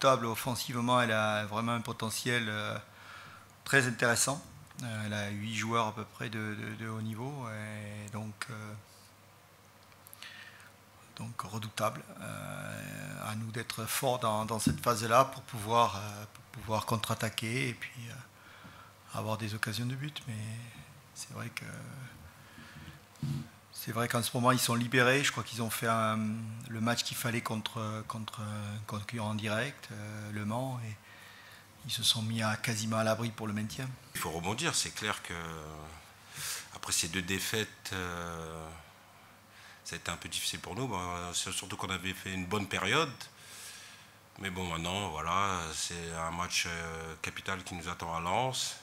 redoutable offensivement, elle a vraiment un potentiel très intéressant. Elle a 8 joueurs à peu près de haut niveau, et donc redoutable. À nous d'être forts dans cette phase-là pour pouvoir contre-attaquer et puis avoir des occasions de but. Mais c'est vrai qu'en ce moment ils sont libérés. Je crois qu'ils ont fait le match qu'il fallait contre un concurrent direct, Le Mans, et ils se sont mis quasiment à l'abri pour le maintien. Il faut rebondir, c'est clair que après ces 2 défaites, ça a été un peu difficile pour nous, surtout qu'on avait fait une bonne période. Mais bon, maintenant, voilà, c'est un match capital qui nous attend à Lens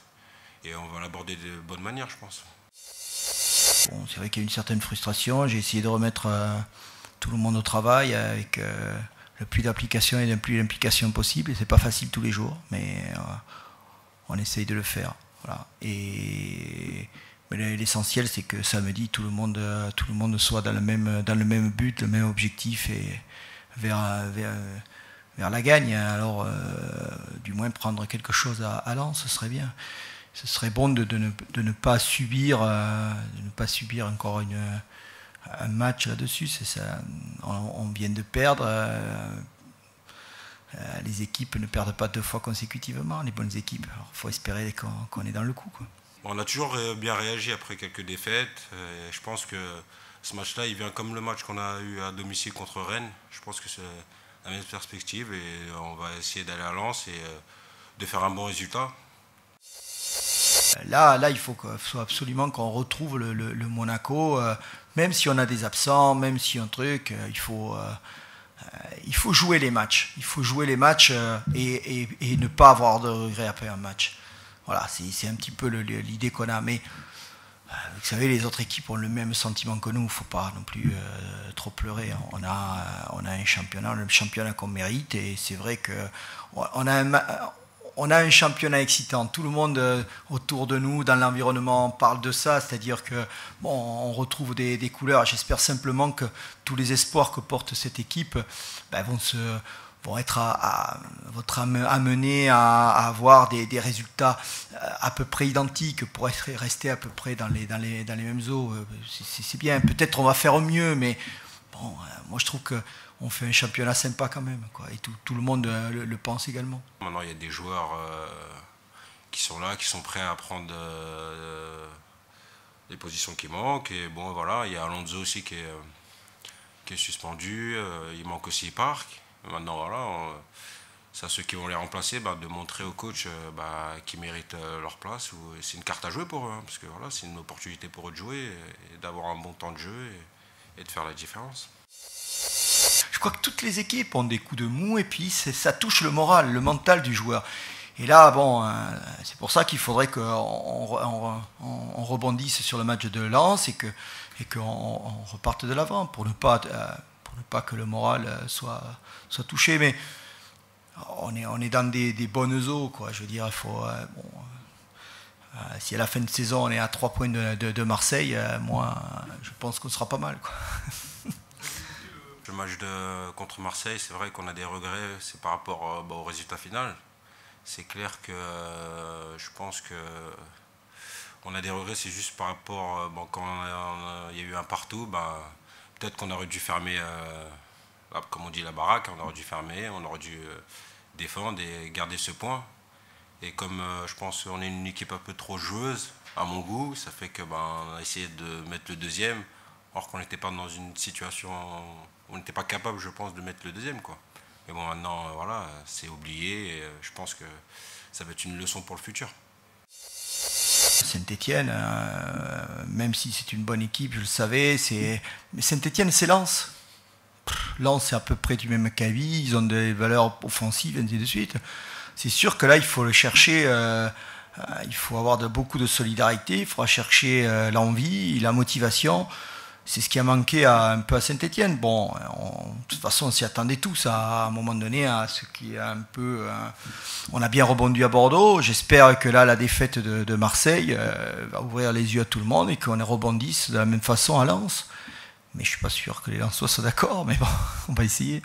et on va l'aborder de bonne manière, je pense. Bon, c'est vrai qu'il y a une certaine frustration. J'ai essayé de remettre tout le monde au travail avec le plus d'application et le plus d'implication possible. Et c'est pas facile tous les jours, mais on essaye de le faire. Voilà. Mais l'essentiel, c'est que samedi, tout le monde soit dans le même but, le même objectif et vers la gagne. Alors, du moins prendre quelque chose à Lens, ce serait bien. Ce serait bon de ne pas subir encore un match là-dessus. C'est ça. On vient de perdre. Les équipes ne perdent pas 2 fois consécutivement, les bonnes équipes. Alors, il faut espérer qu'on est dans le coup, quoi. On a toujours bien réagi après quelques défaites. Je pense que ce match-là, il vient comme le match qu'on a eu à domicile contre Rennes. Je pense que c'est la même perspective et on va essayer d'aller à Lens et de faire un bon résultat. Là, il faut absolument qu'on retrouve le Monaco, même si on a des absents, même si un truc, il faut jouer les matchs. Il faut jouer les matchs et ne pas avoir de regrets après un match. Voilà, c'est un petit peu l'idée qu'on a. Mais vous savez, les autres équipes ont le même sentiment que nous. Il ne faut pas non plus trop pleurer. On a un championnat, le championnat qu'on mérite. Et c'est vrai qu'on a un championnat excitant. Tout le monde autour de nous, dans l'environnement, parle de ça. C'est-à-dire que on retrouve des couleurs. J'espère simplement que tous les espoirs que porte cette équipe vont être amenés à avoir des résultats à peu près identiques pour rester à peu près dans les mêmes eaux. C'est bien. Peut-être on va faire mieux, mais bon, moi je trouve qu'on fait un championnat sympa quand même, quoi. Et tout le monde le pense également. Maintenant, il y a des joueurs qui sont là, qui sont prêts à prendre les positions qui manquent. Et bon, voilà, il y a Alonso aussi qui est suspendu. Il manque aussi Park. Maintenant, voilà, c'est à ceux qui vont les remplacer de montrer aux coachs qu'ils méritent leur place. C'est une carte à jouer pour eux, parce que voilà, c'est une opportunité pour eux de jouer et d'avoir un bon temps de jeu et de faire la différence. Je crois que toutes les équipes ont des coups de mou et puis ça touche le moral, le mental du joueur. Et là, bon, c'est pour ça qu'il faudrait qu'on rebondisse sur le match de Lens et qu'on reparte de l'avant pour ne pas que le moral soit touché. Mais on est dans des bonnes eaux, quoi. Je veux dire, il faut... si à la fin de saison on est à 3 points de Marseille, moi, je pense qu'on sera pas mal, quoi. Le match contre Marseille, c'est vrai qu'on a des regrets, c'est par rapport au résultat final. C'est clair que je pense que on a des regrets, c'est juste par rapport quand il y a eu un partout, peut-être qu'on aurait dû fermer, comme on dit, la baraque, on aurait dû fermer, on aurait dû défendre et garder ce point. Et comme je pense qu'on est une équipe un peu trop joueuse, à mon goût, ça fait que on a essayé de mettre le deuxième, alors qu'on n'était pas dans une situation, on n'était pas capable, je pense, de mettre le deuxième, quoi. Mais bon, maintenant, voilà, c'est oublié et je pense que ça va être une leçon pour le futur. Saint-Étienne, même si c'est une bonne équipe, je le savais, mais Saint-Étienne, c'est Lens. Lens, c'est à peu près du même acabit, ils ont des valeurs offensives, ainsi de suite. C'est sûr que là, il faut le chercher, il faut avoir beaucoup de solidarité, il faudra chercher l'envie, la motivation. C'est ce qui a manqué un peu à Saint-Étienne. Bon, de toute façon, on s'y attendait tous à un moment donné à ce qui est un peu... on a bien rebondi à Bordeaux. J'espère que là, la défaite de Marseille va ouvrir les yeux à tout le monde et qu'on rebondisse de la même façon à Lens. Mais je ne suis pas sûr que les Lensois soient d'accord, mais bon, on va essayer.